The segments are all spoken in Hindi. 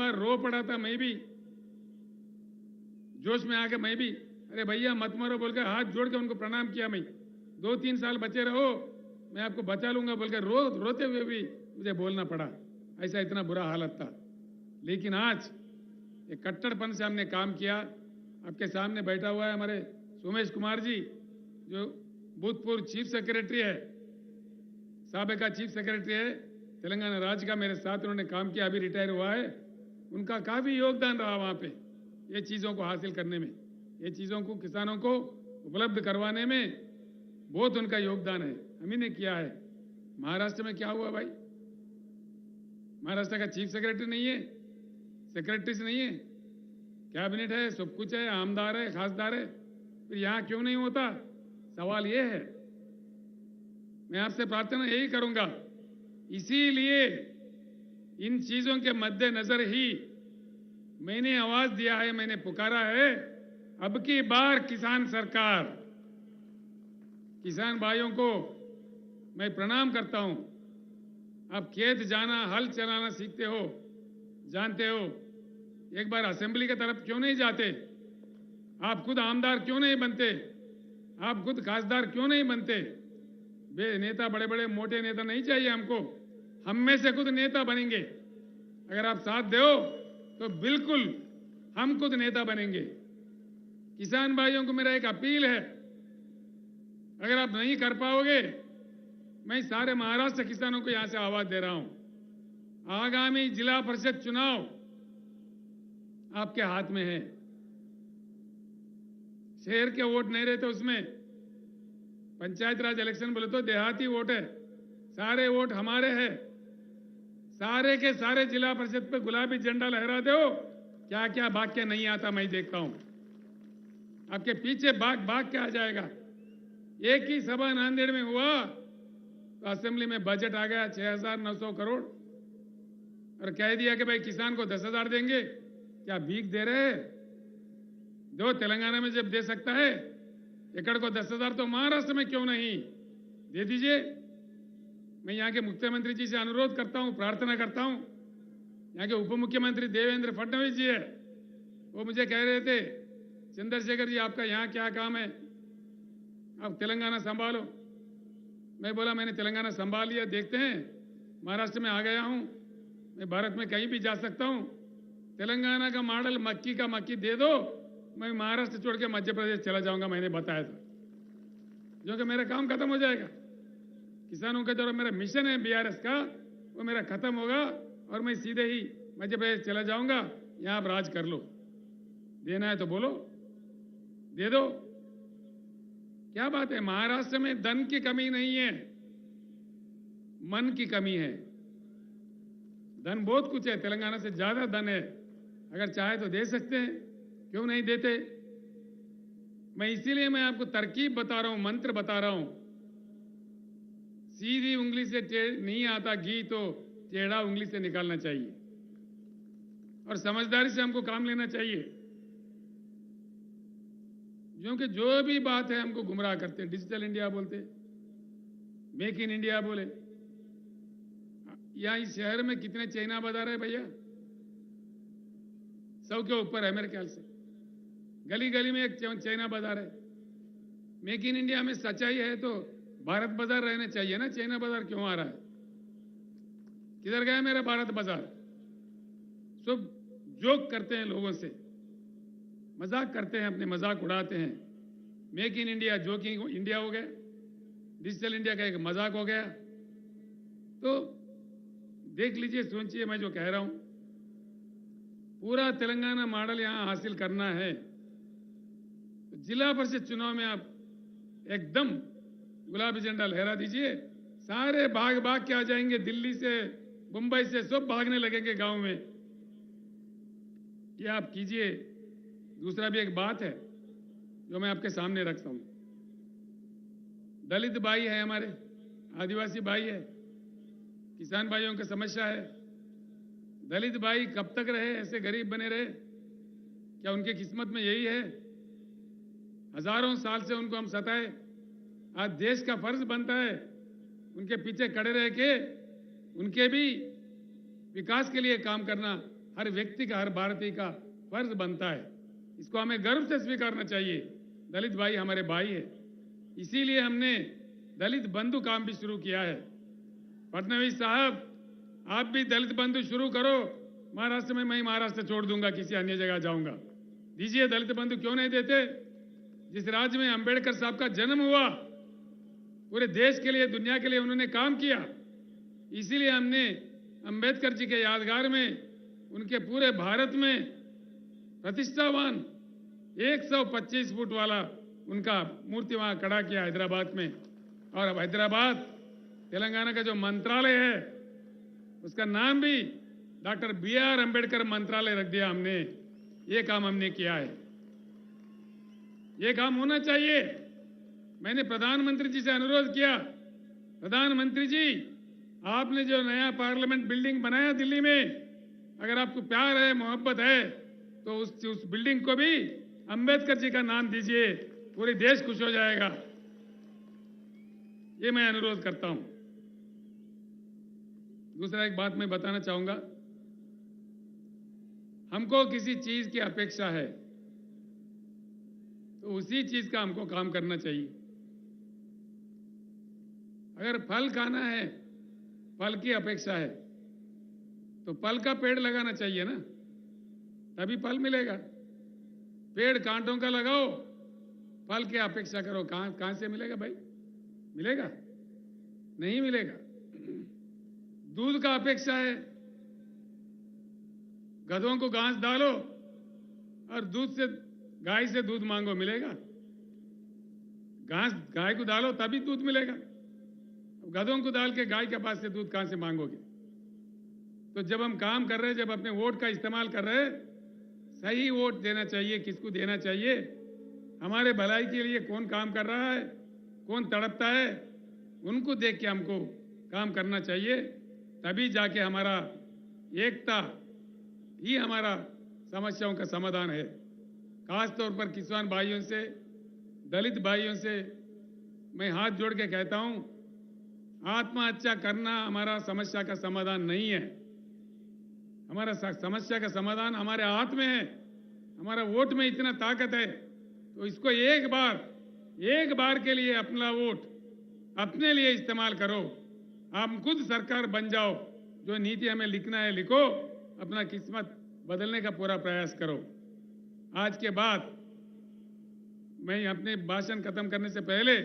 बार रो पड़ा था, मैं भी जोश में आके मैं भी, अरे भैया मत मरो बोल के हाथ जोड़ के उनको प्रणाम किया। मैं 2-3 साल बचे रहो, मैं आपको बचा लूंगा बोल के रोते हुए भी मुझे बोलना पड़ा। ऐसा इतना बुरा हालत था। लेकिन आज एक कट्टरपन से हमने काम किया। आपके सामने बैठा हुआ है हमारे सोमेश कुमार जी, जो भूतपूर्व चीफ सेक्रेटरी है, साबिका चीफ सेक्रेटरी है तेलंगाना राज्य का। मेरे साथ उन्होंने काम किया, अभी रिटायर हुआ है। उनका काफी योगदान रहा वहां पे, ये चीजों को हासिल करने में, ये चीजों को किसानों को उपलब्ध करवाने में बहुत उनका योगदान है, हम ही ने किया है। महाराष्ट्र में क्या हुआ भाई? महाराष्ट्र का चीफ सेक्रेटरी नहीं है, सेक्रेटरीज नहीं है, कैबिनेट है, सब कुछ है, आमदार है, खासदार है, फिर यहां क्यों नहीं होता? सवाल ये है। मैं आपसे प्रार्थना यही करूंगा, इसीलिए इन चीजों के मद्देनजर ही मैंने आवाज दिया है, मैंने पुकारा है, अब की बार किसान सरकार। किसान भाइयों को मैं प्रणाम करता हूं। आप खेत जाना, हल चलाना सीखते हो, जानते हो, एक बार असेंबली की तरफ क्यों नहीं जाते? आप खुद आमदार क्यों नहीं बनते? आप खुद खासदार क्यों नहीं बनते? नेता, बड़े बड़े मोटे नेता नहीं चाहिए हमको, हम में से खुद नेता बनेंगे। अगर आप साथ दो तो बिल्कुल हम खुद नेता बनेंगे। किसान भाइयों को मेरा एक अपील है, अगर आप नहीं कर पाओगे, मैं सारे महाराष्ट्र किसानों को यहां से आवाज दे रहा हूं, आगामी जिला परिषद चुनाव आपके हाथ में है। शहर के वोट नहीं रहते उसमें, पंचायत राज इलेक्शन बोले तो देहाती वोट है, सारे वोट हमारे हैं। सारे के सारे जिला परिषद पे गुलाबी झंडा लहरा दो, क्या क्या भाग के नहीं आता मैं देखता हूं, आपके पीछे भाग भाग के आ जाएगा। एक ही सभा नांदेड़ में हुआ तो असेंबली में बजट आ गया 6,900 करोड़ और कह दिया कि भाई किसान को 10,000 देंगे। क्या भीख दे रहे हैं? जो तेलंगाना में जब दे सकता है एकड़ को 10,000, तो महाराष्ट्र में क्यों नहीं दे दीजिए। मैं यहाँ के मुख्यमंत्री जी से अनुरोध करता हूँ, प्रार्थना करता हूँ। यहाँ के उप मुख्यमंत्री देवेंद्र फडणवीस जी है, वो मुझे कह रहे थे, चंद्रशेखर जी आपका यहाँ क्या काम है, आप तेलंगाना संभालो। मैं बोला मैंने तेलंगाना संभाल लिया, देखते हैं, महाराष्ट्र में आ गया हूँ, मैं भारत में कहीं भी जा सकता हूँ। तेलंगाना का मॉडल मक्की का मक्की दे दो, मैं महाराष्ट्र छोड़ के मध्य प्रदेश चला जाऊंगा, मैंने बताया था, जो कि मेरा काम खत्म हो जाएगा। किसानों का जो मेरा मिशन है बीआरएस का, वो मेरा खत्म होगा और मैं सीधे ही मध्य प्रदेश चला जाऊंगा। यहां आप राज कर लो, देना है तो बोलो, दे दो। क्या बात है, महाराष्ट्र में धन की कमी नहीं है, मन की कमी है। धन बहुत कुछ है, तेलंगाना से ज्यादा धन है, अगर चाहे तो दे सकते हैं, क्यों नहीं देते? मैं इसीलिए मैं आपको तरकीब बता रहा हूं, मंत्र बता रहा हूं। सीधी उंगली से नहीं आता घी, तो टेढ़ा उंगली से निकालना चाहिए और समझदारी से हमको काम लेना चाहिए। क्योंकि जो भी बात है हमको गुमराह करते हैं, डिजिटल इंडिया बोलते, मेक इन इंडिया बोले। यहां इस शहर में कितने चाइना बाजार है भैया? 100 के ऊपर है मेरे ख्याल से। गली गली में एक चाइना बाजार है। मेक इन इंडिया में सच्चाई है तो भारत बाजार रहना चाहिए ना, चाइना बाजार क्यों आ रहा है? किधर गया मेरा भारत बाजार? सब जोक करते हैं लोगों से, मजाक करते हैं, अपने मजाक उड़ाते हैं। Make in India joking India हो गया, डिजिटल इंडिया का एक मजाक हो गया। तो देख लीजिए, सोचिए मैं जो कह रहा हूं, पूरा तेलंगाना मॉडल यहां हासिल करना है तो जिला परिषद चुनाव में आप एकदम गुलाबी झंडा लहरा दीजिए, सारे भाग भाग के आ जाएंगे, दिल्ली से मुंबई से सब भागने लगेंगे गांव में। ये आप कीजिए। दूसरा भी एक बात है जो मैं आपके सामने रखता हूं। दलित भाई है हमारे, आदिवासी भाई है, किसान भाइयों की समस्या है। दलित भाई कब तक रहे ऐसे गरीब बने रहे? क्या उनकी किस्मत में यही है? हजारों साल से उनको हम सताए। आज देश का फर्ज बनता है उनके पीछे खड़े रह के उनके भी विकास के लिए काम करना, हर व्यक्ति का, हर भारतीय का फर्ज बनता है। इसको हमें गर्व से स्वीकारना चाहिए। दलित भाई हमारे भाई है, इसीलिए हमने दलित बंधु काम भी शुरू किया है। फडणवीस साहब, आप भी दलित बंधु शुरू करो महाराष्ट्र में। मैं महाराष्ट्र छोड़ दूंगा, किसी अन्य जगह जाऊंगा। दीजिए दलित बंधु, क्यों नहीं देते? जिस राज्य में अंबेडकर साहब का जन्म हुआ, पूरे देश के लिए, दुनिया के लिए उन्होंने काम किया, इसीलिए हमने अंबेडकर जी के यादगार में, उनके पूरे भारत में प्रतिष्ठावान 125 फुट वाला उनका मूर्ति वहां खड़ा किया हैदराबाद में। और अब हैदराबाद, तेलंगाना का जो मंत्रालय है, उसका नाम भी डॉक्टर BR अंबेडकर मंत्रालय रख दिया हमने। ये काम हमने किया है, ये काम होना चाहिए। मैंने प्रधानमंत्री जी से अनुरोध किया, प्रधानमंत्री जी, आपने जो नया पार्लियामेंट बिल्डिंग बनाया दिल्ली में, अगर आपको प्यार है, मोहब्बत है, तो उस बिल्डिंग को भी अंबेडकर जी का नाम दीजिए, पूरे देश खुश हो जाएगा। ये मैं अनुरोध करता हूं। दूसरा एक बात मैं बताना चाहूंगा, हमको किसी चीज की अपेक्षा है तो उसी चीज का हमको काम करना चाहिए। अगर फल खाना है, फल की अपेक्षा है, तो फल का पेड़ लगाना चाहिए ना, तभी फल मिलेगा। पेड़ कांटों का लगाओ, फल की अपेक्षा करो, कहां से मिलेगा भाई? मिलेगा? नहीं मिलेगा। दूध का अपेक्षा है, गधों को घास डालो और गाय से दूध मांगो, मिलेगा? घास गाय को डालो तभी दूध मिलेगा। गधों को डाल के गाय के पास से दूध कहां से मांगोगे? तो जब हम काम कर रहे हैं, जब अपने वोट का इस्तेमाल कर रहे हैं, सही वोट देना चाहिए। किसको देना चाहिए? हमारे भलाई के लिए कौन काम कर रहा है, कौन तड़पता है, उनको देख के हमको काम करना चाहिए। तभी जाके हमारा एकता ही हमारा समस्याओं का समाधान है। खास तौर पर किसान भाइयों से, दलित भाइयों से मैं हाथ जोड़ के कहता हूं, आत्महत्या करना हमारा समस्या का समाधान नहीं है। हमारा समस्या का समाधान हमारे हाथ में है। हमारा वोट में इतना ताकत है, तो इसको एक बार के लिए अपना वोट अपने लिए इस्तेमाल करो। आप खुद सरकार बन जाओ। जो नीति हमें लिखना है लिखो, अपना किस्मत बदलने का पूरा प्रयास करो। आज के बाद मैं अपने भाषण खत्म करने से पहले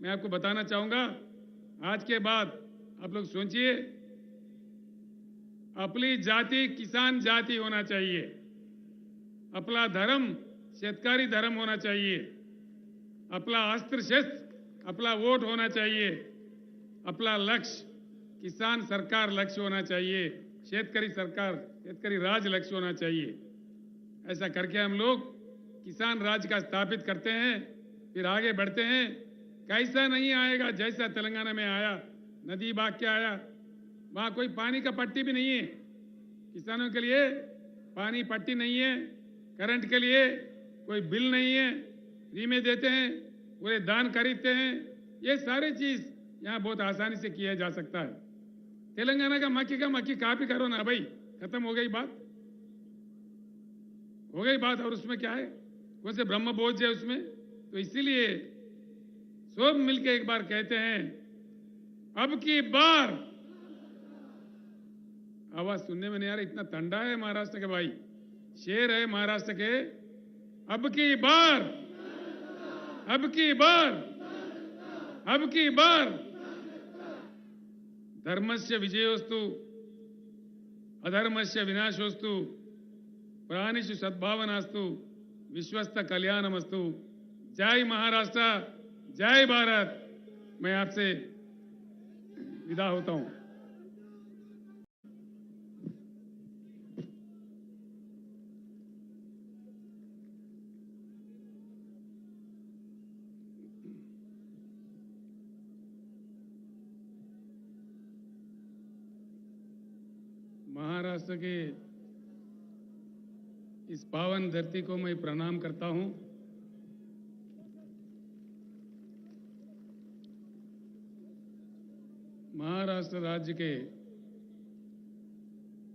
मैं आपको बताना चाहूंगा, आज के बाद आप लोग सोचिए, अपनी जाति किसान जाति होना चाहिए, अपना धर्म शेतकारी धर्म होना चाहिए, अपना अस्त्र शस्त्र अपना वोट होना चाहिए, अपना लक्ष्य किसान सरकार लक्ष्य होना चाहिए, शेतकारी सरकार शेतकारी राज लक्ष्य होना चाहिए। ऐसा करके हम लोग किसान राज का स्थापित करते हैं, फिर आगे बढ़ते हैं। कैसा नहीं आएगा जैसा तेलंगाना में आया, नदी बाग के आया, वहां कोई पानी का पट्टी भी नहीं है। किसानों के लिए पानी पट्टी नहीं है, करंट के लिए कोई बिल नहीं है, फ्री में देते हैं, पूरे दान खरीदते हैं। ये सारे चीज यहाँ बहुत आसानी से किया जा सकता है। तेलंगाना का मक्की कापी करो ना भाई, खत्म हो गई बात, हो गई बात। और उसमें क्या है, कौन से ब्रह्म बोझ है उसमें? तो इसीलिए सब मिलके एक बार कहते हैं, अब की बार। आवाज सुनने में नहीं आ रहा, इतना ठंडा है महाराष्ट्र के भाई, शेर है महाराष्ट्र के। अब की बार, अब की बार, अब की बार। धर्मस्य विजयोस्तु अधर्मस्य विनाशोस्तु, प्राणिषु सद्भावनास्तु, विश्वस्त कल्याणमस्तु। जय महाराष्ट्र, जय भारत। मैं आपसे विदा होता हूं। महाराष्ट्र के इस पावन धरती को मैं प्रणाम करता हूं। महाराष्ट्र राज्य के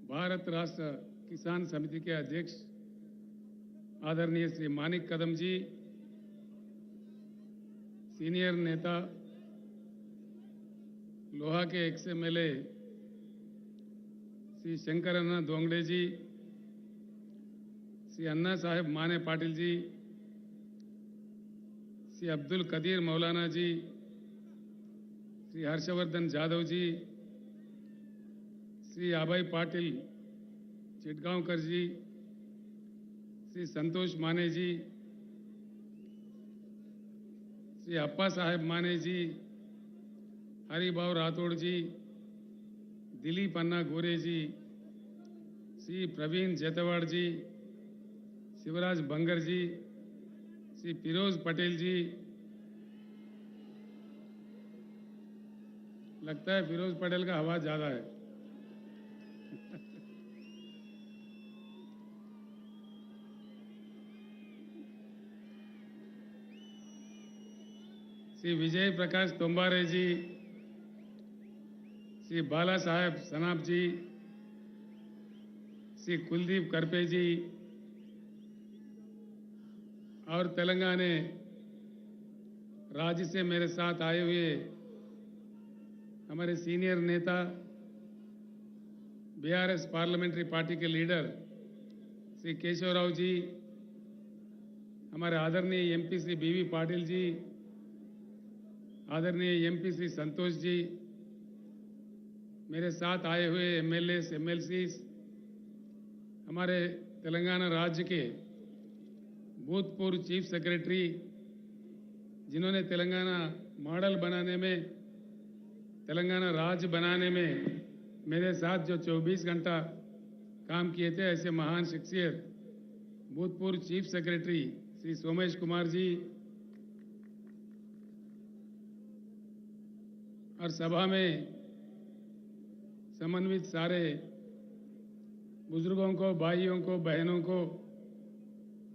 भारत राष्ट्र किसान समिति के अध्यक्ष आदरणीय श्री मानिक कदम जी, सीनियर नेता लोहा के एक्स-एमएलए श्री शंकरअण्णा दोंगड़े जी, श्री अन्ना साहेब माने पाटिल जी, श्री अब्दुल कदीर मौलाना जी, श्री हर्षवर्धन जाधव जी, श्री आबाई पाटिल चिटगांवकर जी, श्री संतोष माने जी, श्री अप्पा साहेब माने जी, हरिभाव राठौड़ जी, दिलीप अन्ना गोरे जी, श्री प्रवीण जेतवाड़ जी, शिवराज बंगर जी, श्री फिरोज पटेल जी, लगता है फिरोज पटेल का हवा ज्यादा है। श्री विजय प्रकाश तोम्बारे जी, श्री बाला साहेब सनाप जी, श्री कुलदीप करपे जी और तेलंगाना राज्य से मेरे साथ आए हुए हमारे सीनियर नेता बीआरएस पार्लियामेंट्री पार्टी के लीडर श्री केशवराव जी, हमारे आदरणीय एमपी श्री बीवी पाटिल जी, आदरणीय एमपी श्री संतोष जी, मेरे साथ आए हुए एमएलए एमएलसीज, हमारे तेलंगाना राज्य के भूतपूर्व चीफ सेक्रेटरी जिन्होंने तेलंगाना मॉडल बनाने में, तेलंगाना राज्य बनाने में मेरे साथ जो 24 घंटा काम किए थे, ऐसे महान शख्सियत भूतपूर्व चीफ सेक्रेटरी श्री सोमेश कुमार जी और सभा में समन्वित सारे बुजुर्गों को, भाइयों को, बहनों को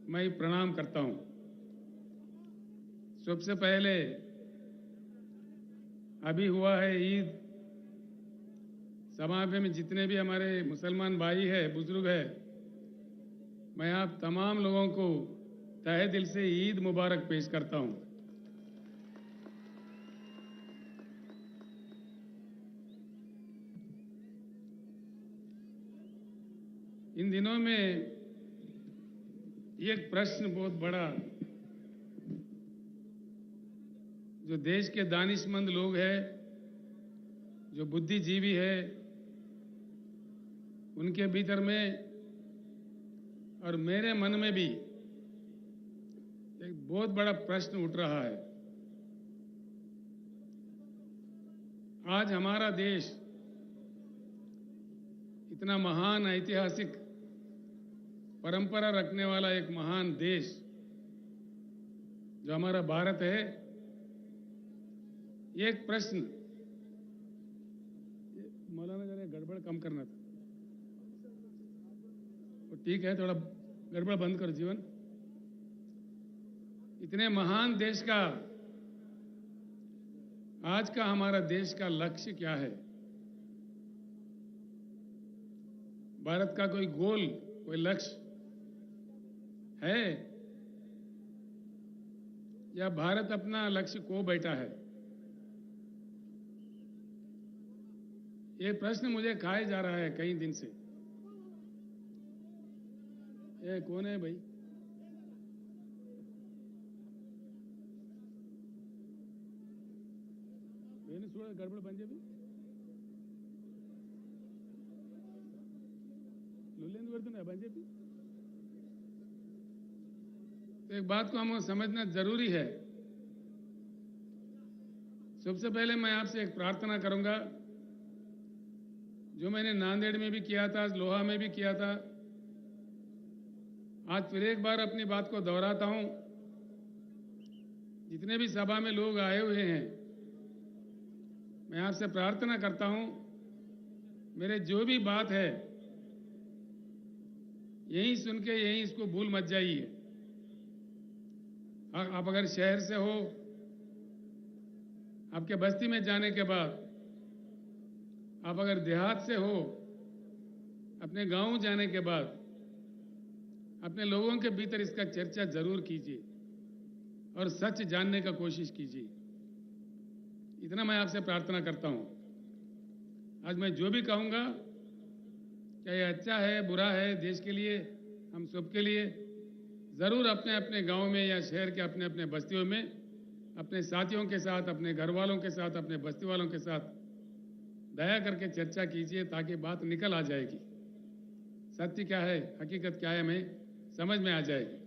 मैं प्रणाम करता हूं। सबसे पहले अभी हुआ है ईद, समाज में जितने भी हमारे मुसलमान भाई हैं, बुजुर्ग हैं, मैं आप तमाम लोगों को तहे दिल से ईद मुबारक पेश करता हूं। इन दिनों में एक प्रश्न बहुत बड़ा जो देश के दानिशमंद लोग हैं, जो बुद्धिजीवी है, उनके भीतर में और मेरे मन में भी एक बहुत बड़ा प्रश्न उठ रहा है। आज हमारा देश इतना महान ऐतिहासिक परंपरा रखने वाला एक महान देश जो हमारा भारत है, एक प्रश्न, मौलाना जरा गड़बड़ कम करना था, तो ठीक है, थोड़ा गड़बड़ बंद करो जीवन। इतने महान देश का आज का हमारा देश का लक्ष्य क्या है? भारत का कोई गोल, कोई लक्ष्य है या भारत अपना लक्ष्य खो बैठा है? ये प्रश्न मुझे खाए जा रहा है कई दिन से। ये कौन है भाई? मैंने सुना गड़बड़ बन जाए भी लुलेंद वर्तन है बन जाए भी। तो एक बात को हमें समझना जरूरी है। सबसे पहले मैं आपसे एक प्रार्थना करूंगा, जो मैंने नांदेड़ में भी किया था, लोहा में भी किया था, आज फिर एक बार अपनी बात को दोहराता हूं। जितने भी सभा में लोग आए हुए हैं, मैं आपसे प्रार्थना करता हूं, मेरे जो भी बात है यहीं सुन के यहीं इसको भूल मत जाइए। आप अगर शहर से हो, आपके बस्ती में जाने के बाद, आप अगर देहात से हो, अपने गांव जाने के बाद अपने लोगों के भीतर इसका चर्चा जरूर कीजिए और सच जानने का कोशिश कीजिए। इतना मैं आपसे प्रार्थना करता हूं। आज मैं जो भी कहूंगा, चाहे अच्छा है बुरा है, देश के लिए, हम सबके लिए, जरूर अपने अपने गांव में या शहर के अपने अपने बस्तियों में अपने साथियों के साथ, अपने घर वालों के साथ, अपने बस्ती वालों के साथ दया करके चर्चा कीजिए, ताकि बात निकल आ जाएगी। सत्य क्या है, हकीकत क्या है, हमें समझ में आ जाएगी।